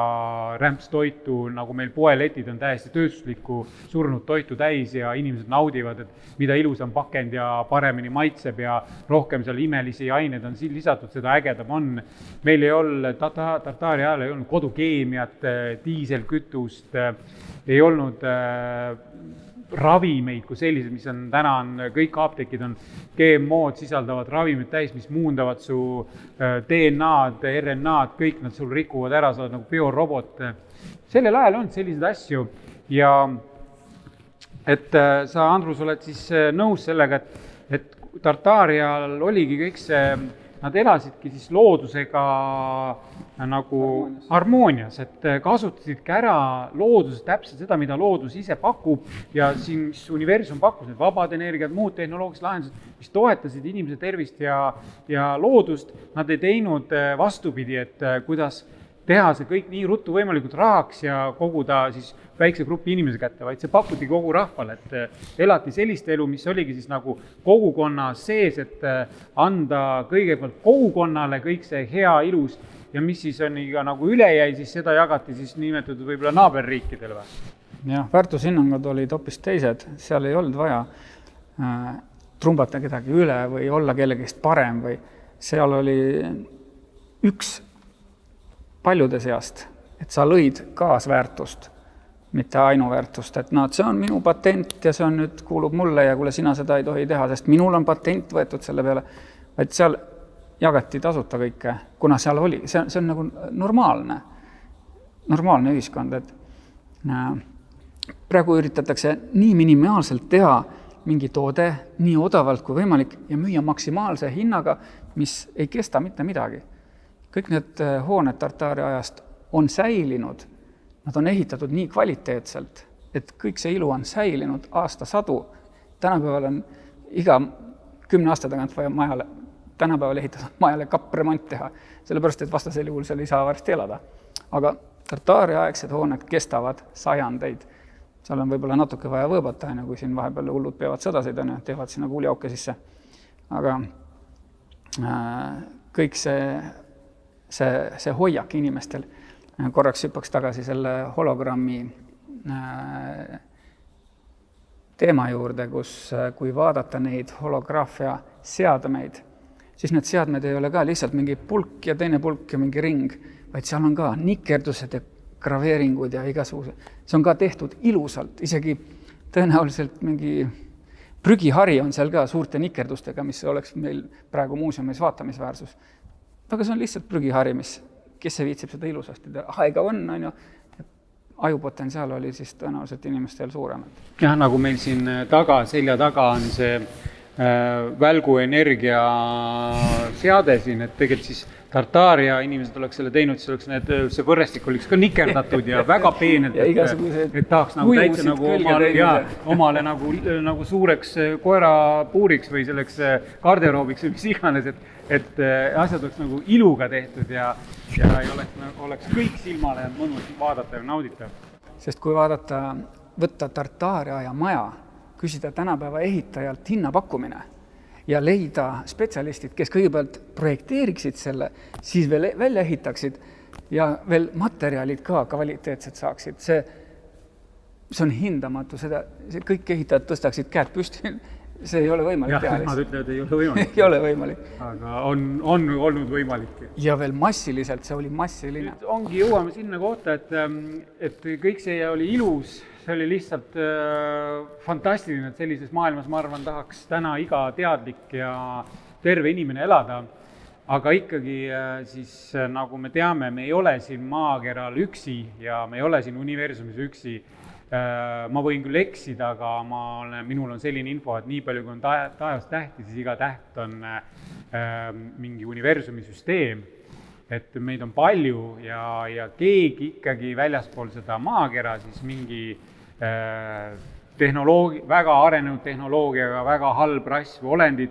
rämpstoitu, nagu meil poeletid on täiesti tööstuslikku surnud toitu täis ja inimesed naudivad, et mida ilusam pakend ja paremini maitseb ja rohkem seal imelisi aineid on lisatud, seda ägedam on. Meil ei olnud, Tartaaria ajal ei olnud kodukeemiat, diiselkütust, ei olnud ravimeid kui sellised, mis on täna kõik apteekid on GMO-d sisaldavad ravimid täis, mis muundavad su DNA-d, RNA-d, kõik nad sul rikuvad ära, sa oled nagu biorobot. Sellel ajal on selliseid asju ja et sa, Andrus, oled siis nõus sellega, et Tartaarial oligi kõik see, nad elasidki siis loodusega nagu harmoonias, et kasutasidki ära looduses täpselt seda, mida loodus ise pakub ja siin, mis universum pakkus, need vabad energiat, muud tehnoloogilised lahendused, mis toetasid inimese tervist ja loodust, nad ei teinud vastupidi, et kuidas teha see kõik nii ruttu võimalikult rahaks ja koguda siis väikse grupi inimese kätte, vaid see pakuti kogu rahvale, et elati sellist elu, mis oligi siis nagu kogukonna sees, et anda kõigepealt kogukonnale kõik see hea, ilus ja mis siis on iga nagu üle jäi, siis seda jagati siis nimetatud võib-olla naaberriikidele või? Jah, väärtushinnangud olid hoopis teised, seal ei olnud vaja trumbata kedagi üle või olla kellegist parem või seal oli üks paljude seast, et sa lõid kaasväärtust, mitte ainuväärtust, et see on minu patent ja see on nüüd kuulub mulle ja kuule, sina seda ei tohi teha, sest minul on patent võetud selle peale, vaid seal jagati tasuta kõike, kuna seal oli, see on nagu normaalne ühiskond, et praegu üritatakse nii minimaalselt teha mingi toode nii odavalt kui võimalik ja müüa maksimaalse hinnaga, mis ei kesta mitte midagi. Kõik need hooned Tartaaria ajast on säilinud, nad on ehitatud nii kvaliteetselt, et kõik see ilu on säilinud aastasadu. Tänapäeval on iga 10 aasta tagant vaja tänapäeval ehitatud majale kappremont teha, sellepärast, et vastasel juhul seal ei saa varsti elada. Aga Tartaaria aegsed hooned kestavad sajandeid. Seal on võib-olla natuke vaja võõbata, kui siin vahepeal hullud peavad sõdasid, teevad sinna kuuliauke sisse. Aga kõik see hoiak inimestel, korraks hüppaks tagasi selle hologrammi teema juurde, kus kui vaadata neid holograafia seadmeid, siis need seadmed ei ole ka lihtsalt mingi pulk ja teine pulk ja mingi ring, vaid seal on ka nikerdused ja graveeringud ja igasugused. See on ka tehtud ilusalt, isegi tõenäoliselt mingi prügihari on seal ka suurte nikerdustega, mis oleks meil praegu muuseumis vaatamisväärsus. Aga see on lihtsalt prügihari, kes see viitsib seda ilusasti teha. Aega on ju, ajupotentsiaal oli siis tõenäoliselt inimestel suurem. Jah, nagu meil siin selja taga on see välguenergia seade siin, et tegelikult siis Tartaaria inimesed oleks selle teinud, siis oleks see võrestik oliks ka nikerdatud ja väga peened, et tahaks nagu täitsa nagu omale nagu suureks koerapuuriks või selleks garderoobiks või mis iganes, et asjad oleks nagu iluga tehtud ja oleks kõik silmale mõnus vaadata ja nauditav. Sest kui võtta Tartaaria ja maja, küsida tänapäeva ehitajalt hinnapakkumine ja leida spetsialistid, kes kõigepealt projekteeriksid selle, siis veel välja ehitaksid ja veel materjalid ka kvaliteetsed saaksid. See on hindamatu, kõik ehitajad tõstaksid käed püsti, see ei ole võimalik teha. Jah, nad ütlevad, ei ole võimalik. Ei ole võimalik. Aga on olnud võimalik. Ja veel massiliselt, see oli massiline. Ongi jõuame sinna kohta, et kõik see oli ilus, see oli lihtsalt fantastiline, et sellises maailmas, ma arvan, tahaks täna iga teadlik ja terve inimene elada. Aga ikkagi siis, nagu me teame, me ei ole siin maakeral üksi ja me ei ole siin universumis üksi. Ma võin küll eksida, aga minul on selline info, et nii palju, kui on taevas tähti, siis iga täht on mingi universumi süsteem. Et meid on palju ja keegi ikkagi väljaspool seda maakera, siis mingi väga arenenud tehnoloogiaga, väga halb rass või olendid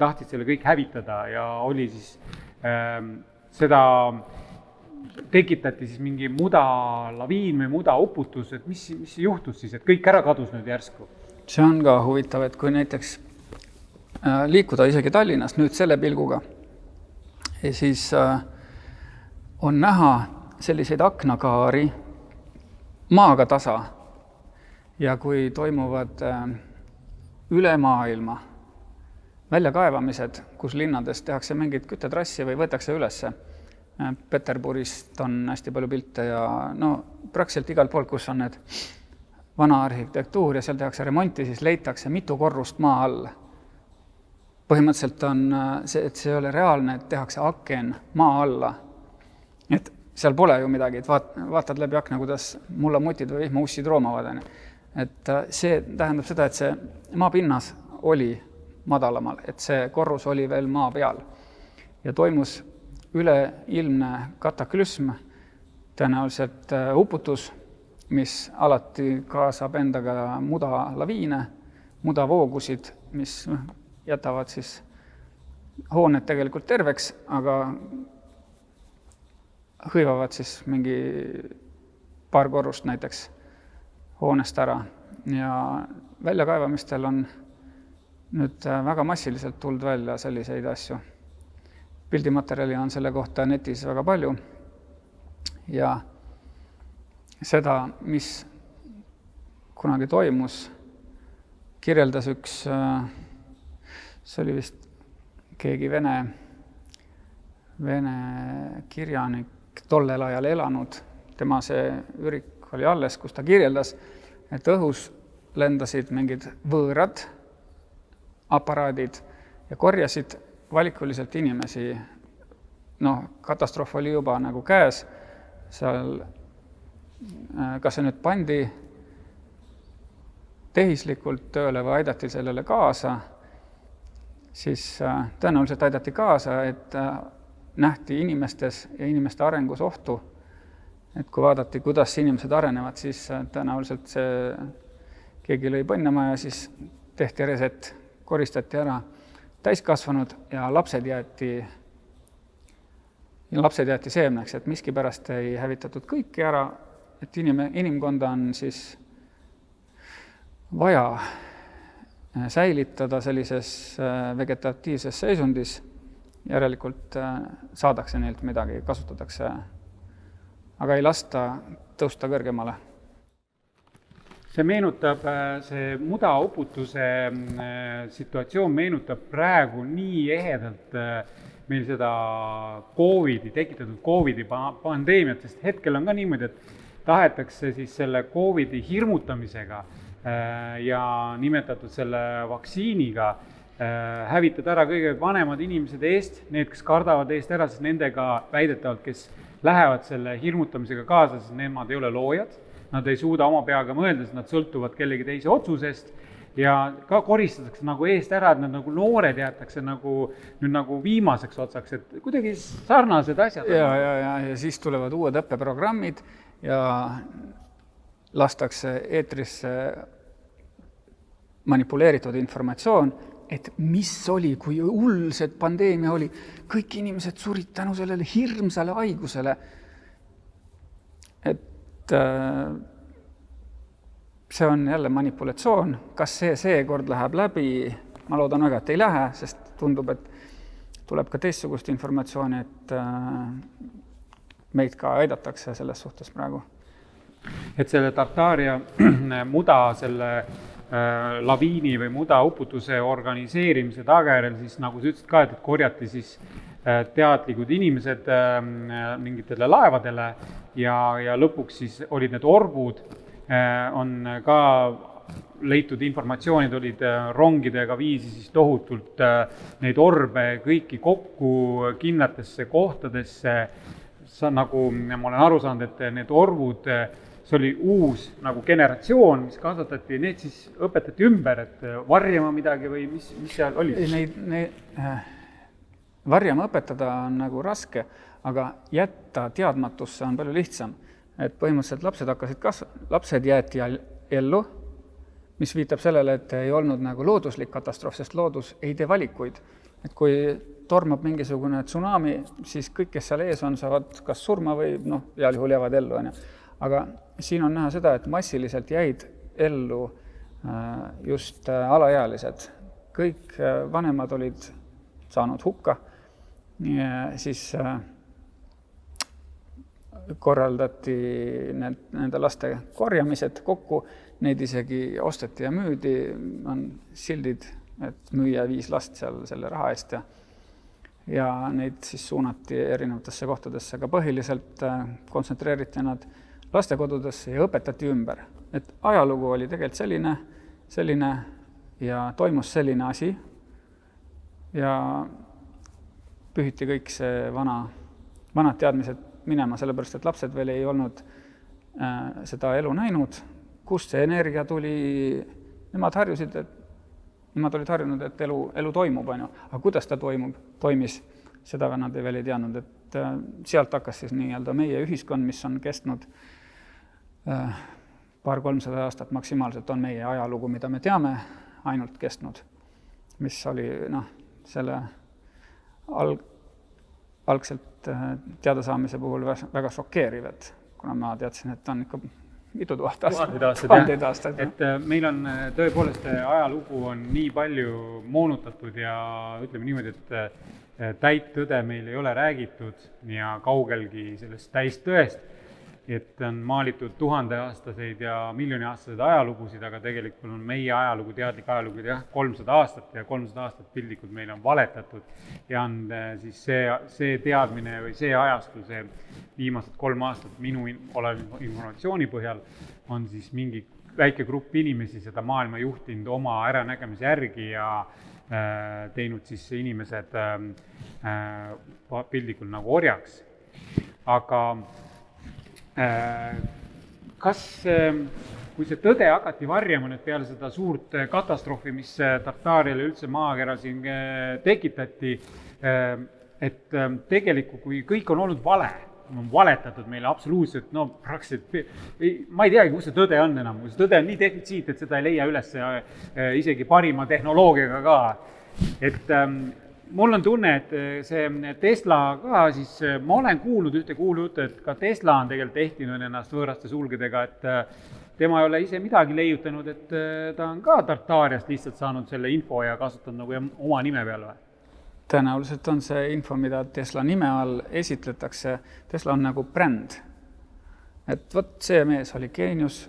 tahtsid selle kõik hävitada ja oli siis seda tekitati siis mingi mudalaviin või mudauputus, et mis juhtus siis, et kõik ära kadus nüüd järsku? See on ka huvitav, et kui näiteks liikuda isegi Tallinnast nüüd selle pilguga, siis on näha selliseid aknakaari maaga tasa ja kui toimuvad üle maailma väljakaevamised, kus linnades tehakse mingit küttetrassi või võetakse ülesse, Peterburist on hästi palju pilte ja praktiliselt igal pool, kus on need vana arhitektuur ja seal tehakse remonti, siis leitakse mitu korrust maa all. Põhimõtteliselt on see, et see ei ole reaalne, et tehakse aken maa alla. Et seal pole ju midagi, et vaatad läbi akna, kuidas mullamutid või vihmaussid roomavad. Et see tähendab seda, et see maapinnas oli madalamal, et see korrus oli veel maa peal ja toimus üleilmne kataklüsm, tõenäoliselt uputus, mis alati kaasab endaga mudalaviine, mudavoogusid, mis jätavad siis hooned tegelikult terveks, aga hõivavad siis mingi paar korrust näiteks hoonest ära. Ja väljakaevamistel on nüüd väga massiliselt tulnud välja selliseid asju. Pildimaterjali on selle kohta netis väga palju ja seda, mis kunagi toimus, kirjeldas üks, see oli vist keegi vene kirjanik tollel ajal elanud, tema see ürik oli alles, kus ta kirjeldas, et õhus lendasid mingid võõrad aparaadid ja korjasid valikuliselt inimesi, katastroof oli juba nagu käes, seal, kas see nüüd pandi tehislikult tööle või aidati sellele kaasa, siis tõenäoliselt aidati kaasa, et nähti inimestes ja inimeste arengus ohtu, et kui vaadati, kuidas inimesed arenevad, siis tõenäoliselt see keegi lõi põnnama ja siis tehti reset, koristati ära täiskasvanud ja lapsed jäeti seemneks, et miski pärast ei hävitatud kõiki ära, et inimkonda on siis vaja säilitada sellises vegetatiivses seisundis, järelikult saadakse neilt midagi, kasutatakse, aga ei lasta tõusta kõrgemale. See meenutab, see mudauputuse situatsioon meenutab praegu nii ehedalt meil seda tekitatud Covidi pandeemiat, sest hetkel on ka niimoodi, et tahetakse siis selle Covidi hirmutamisega ja nimetatud selle vaktsiiniga hävitada ära kõige vanemad inimesed eest, need, kes kardavad eest ära, siis nendega väidetavalt, kes lähevad selle hirmutamisega kaasa, siis nemad ei ole loojad, nad ei suuda oma peaga mõelda, sest nad sõltuvad kellegi teise otsusest ja ka koristatakse nagu eest ära, et nad nagu noored jäetakse nüüd nagu viimaseks otsaks, et kuidagi sarnased asjad. Ja siis tulevad uued õppeprogrammid ja lastakse eetrisse manipuleeritud informatsioon, et mis oli, kui hull see pandeemia oli, kõik inimesed surid tänu sellele hirmsale haigusele. Et see on jälle manipulatsioon, kas seekord läheb läbi, ma loodan väga, et ei lähe, sest tundub, et tuleb ka teistsugust informatsiooni, et meid ka aidatakse selles suhtes praegu. Et selle Tartaaria muda, selle laviini või muda uputuse organiseerimise tagajärjel, siis nagu sa ütlesid ka, et korjati siis teadlikud inimesed mingitele laevadele ja lõpuks siis olid need orbud, on ka leitud informatsioonid, olid rongidega viisi siis tohutult neid orbe kõiki kokku kindlatesse kohtadesse. Nagu ma olen aru saanud, et need orbud, see oli uus nagu generatsioon, mis kasvatati, need siis õpetati ümber, et varjama midagi või mis seal oli? Varjama õpetada on nagu raske, aga jätta teadmatusse on palju lihtsam. Et põhimõtteliselt lapsed jäeti ellu, mis viitab sellele, et ei olnud nagu looduslik katastroof, sest loodus ei tee valikuid. Et kui tormab mingisugune tsunami, siis kõik, kes seal ees on, saavad kas surma või heal juhul jäävad ellu. Aga siin on näha seda, et massiliselt jäid ellu just alaealised. Kõik vanemad olid saanud hukka, siis korraldati nende laste korjamised kokku, neid isegi osteti ja müüdi, on sildid, et müüja 5 last seal selle raha eest ja neid siis suunati erinevatesse kohtadesse, aga põhiliselt kontsentreeriti nad lastekodudesse ja õpetati ümber. Et ajalugu oli tegelikult selline ja toimus selline asi ja pühiti kõik see vanad teadmised minema, sellepärast, et lapsed veel ei olnud seda elu näinud, kust see energia tuli, nemad olid harjunud, et elu toimub, aga kuidas ta toimis, seda nad veel ei teadnud, et sealt hakkas siis nii-öelda meie ühiskond, mis on kestnud 200-300 aastat maksimaalselt, on meie ajalugu, mida me teame, ainult kestnud, mis oli selle algselt teadasaamise puhul väga šokeeriv, et kuna ma teadsin, et on ikka mitu tuhandeid aastaid. Et meil on tõepoolest ajalugu on nii palju moonutatud ja ütleme niimoodi, et täit tõde meil ei ole räägitud ja kaugelgi sellest täist tõest, et on maalitud 1000-aastaseid ja miljoniaastaseid ajalugusid, aga tegelikult on meie ajalugu, teadlik ajalugu 300 aastat ja 300 aastat pildikult meil on valetatud ja on siis see teadmine või see ajastu, see viimased 3 aastat minu informatsiooni põhjal on siis mingi väike grupp inimesi seda maailma juhtinud oma äranägemise järgi ja teinud siis inimesed pildikult nagu orjaks. Aga kas, kui see tõde hakati varjama nüüd peale seda suurt katastroofi, mis Tartaariale üldse maakera siin tekitati, et tegelikult kui kõik on olnud vale, on valetatud meile absoluutselt, praktiliselt, ma ei teagi, kus see tõde on enam, kui see tõde on nii defitsiit, et seda ei leia üles isegi parima tehnoloogiaga ka, et mul on tunne, et see Tesla ka, siis ma olen kuulnud ühte kuulujuttu, et ka Tesla on tegelikult ehtinud ennast võõraste sulgedega, et tema ei ole ise midagi leiutanud, et ta on ka Tartaariast lihtsalt saanud selle info ja kasutanud nagu oma nime peal või? Tõenäoliselt on see info, mida Tesla nime all esitletakse. Tesla on nagu bränd. Et võt see mees oli geenius,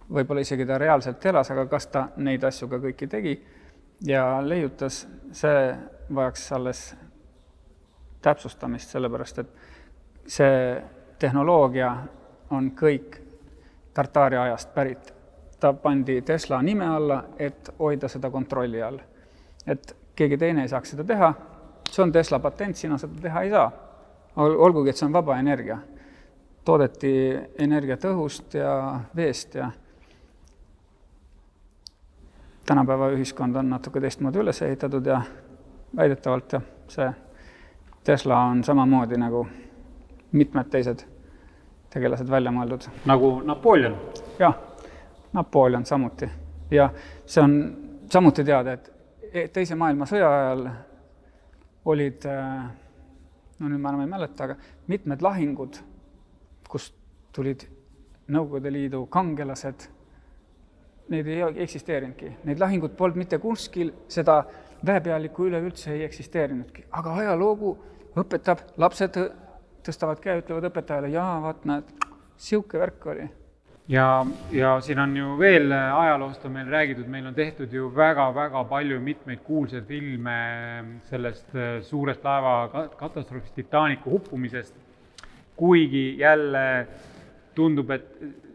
võib-olla isegi ta reaalselt elas, aga kas ta neid asju ka kõiki tegi ja leiutas, see vajaks alles täpsustamist, sellepärast et see tehnoloogia on kõik Tartaaria ajast pärit. Ta pandi Tesla nime alla, et hoida seda kontrolli all. Et keegi teine ei saaks seda teha, see on Tesla patent, sina seda teha ei saa. Olgugi, et see on vaba energia. Toodeti energiat õhust ja veest ja tänapäeva ühiskond on natuke teistmoodi üles ehitatud ja väidetavalt ja see Tesla on samamoodi nagu mitmed teised tegelased välja mõeldud. Nagu Napoleon? Jah, Napoleon samuti. Ja see on samuti teada, et teise maailmasõja ajal olid, no nüüd ma enam ei mäleta, aga mitmed lahingud, kus tulid Nõukogude Liidu kangelased, neid ei eksisteerinudki. Neid lahingud polnud mitte kuskil, seda väepealikku üleüldse ei eksisteerinudki. Aga ajaloogu õpetab, lapsed tõstavad käe, ütlevad õpetajale, vaat näed, siuke värk oli. Ja siin on ju veel ajaloost on meil räägitud, meil on tehtud ju väga-väga palju mitmeid kuulsaid filme sellest suurest laeva katastroofist Titanicu huppumisest, kuigi jälle tundub, et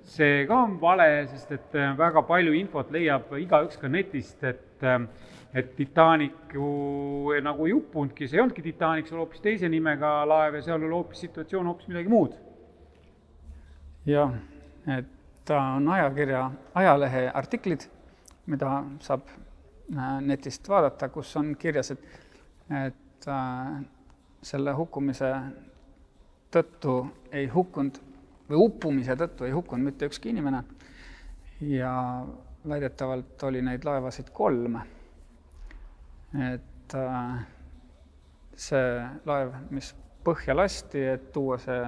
see ka on vale, sest et väga palju infot leiab igaüks ka netist, et Titanicu nagu ei uppunudki, see ei olnudki Titanic, see oli hoopis teise nimega laev ja seal oli hoopis situatsioon hoopis midagi muud. Jah, et ta on ajalehe artiklid, mida saab netist vaadata, kus on kirjas, et selle hukkumise tõttu ei hukkunud või uppumise tõttu ei hukkunud mitte ükski inimene ja väidetavalt oli neid laevasid 3. Et see laev, mis põhja lasti, et tuua see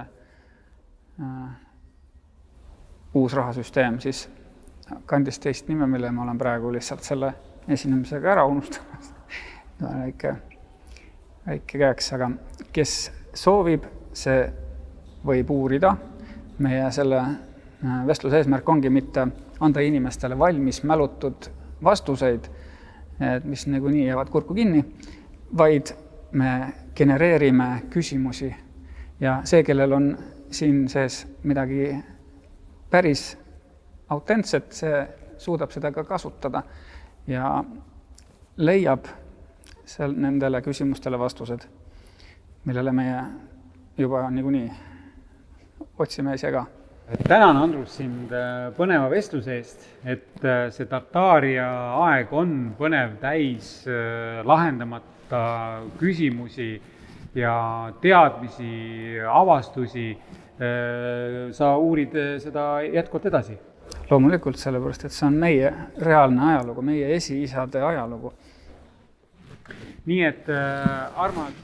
uus rahasüsteem, siis kandis teist nime, mille ma olen praegu lihtsalt selle esinemisega ära unustanud. Väike käeks, aga kes soovib, see võib uurida. Meie selle vestluse eesmärk ongi mitte anda inimestele valmis mälutud vastuseid, mis nagunii jäävad kurku kinni, vaid me genereerime küsimusi ja see, kellel on siin sees midagi päris autentset, see suudab seda ka kasutada ja leiab nendele küsimustele vastused, millele meie juba niikuinii otsime ise ka. Tänan, Andrus, sind põneva vestluse eest, et see Tartaaria aeg on põnev täis lahendamata küsimusi ja teadmisi, avastusi. Sa uurid seda jätkuvalt edasi? Loomulikult, sellepärast, et see on meie reaalne ajalugu, meie esiisade ajalugu. Nii et armas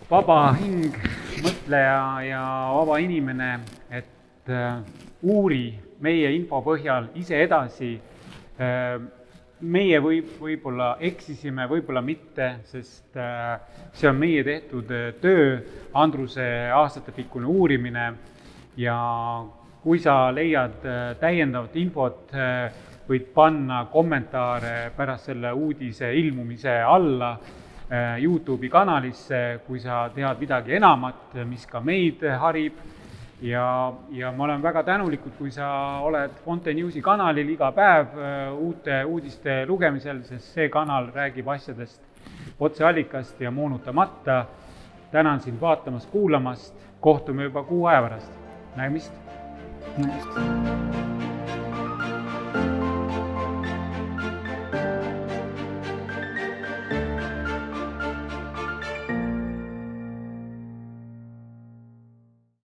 vaba hing, mõtleja ja vaba inimene, et uuri meie info põhjal ise edasi. Meie võib-olla eksisime, võib-olla mitte, sest see on meie tehtud töö, Andruse aastatepikkune uurimine ja kui sa leiad täiendavat infot, võid panna kommentaare pärast selle uudise ilmumise alla YouTube'i kanalisse, kui sa tead midagi enamat, mis ka meid harib. Ja ma olen väga tänulikud, kui sa oled Fonte Newsi kanalil iga päev uute uudiste lugemisel, sest see kanal räägib asjadest otseallikast ja moonutamata. Tänan sind vaatamast, kuulamast, kohtume juba 6 aja pärast. Nägemist!